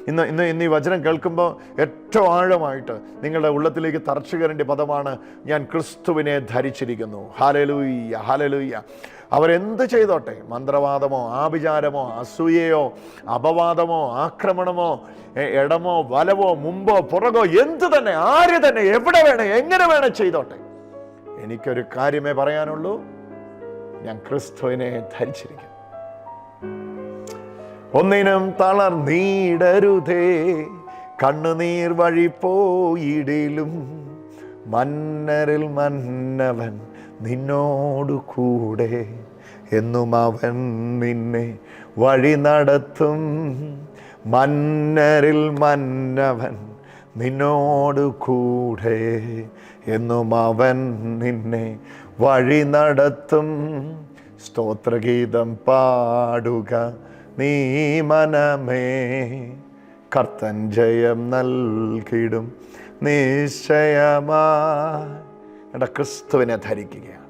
ഇന്ന് ഈ വചനം കേൾക്കുമ്പോൾ ഏറ്റവും ആഴമായിട്ട് നിങ്ങളുടെ ഉള്ളത്തിലേക്ക് തറച്ചു കയറേണ്ട പദമാണ്, ഞാൻ ക്രിസ്തുവിനെ ധരിച്ചിരിക്കുന്നു. Hallelujah, hallelujah. അവരെന്ത് ചെയ്തോട്ടെ, മന്ത്രവാദമോ ആഭിചാരമോ അസൂയയോ അപവാദമോ ആക്രമണമോ ഇടമോ വലവോ മുമ്പോ പുറകോ എന്ത് തന്നെ, ആര് തന്നെ, എവിടെ വേണേ, എങ്ങനെ വേണേ ചെയ്തോട്ടെ, എനിക്കൊരു കാര്യമേ പറയാനുള്ളൂ, ഞാൻ ക്രിസ്തുവിനെ ധരിച്ചിരിക്കുന്നു. ഒന്നിനും തളർന്നീടരുതേ, കണ്ണുനീർ വഴി പോയിടിലും മന്നരിൽ മന്നവൻ നിന്നോടു കൂടെ, എന്നും അവൻ നിന്നെ വഴി നടത്തും. മന്നരിൽ മന്നവൻ നിന്നോടു കൂടെ, എന്നും അവൻ നിന്നെ വഴി നടത്തും. സ്തോത്രഗീതം പാടുക നീ മനമേ, കർത്തൻ ജയം നൽകിടും നിശ്ചയമാ. ക്രിസ്തുവിനെ ധരിക്കുകയാണ്.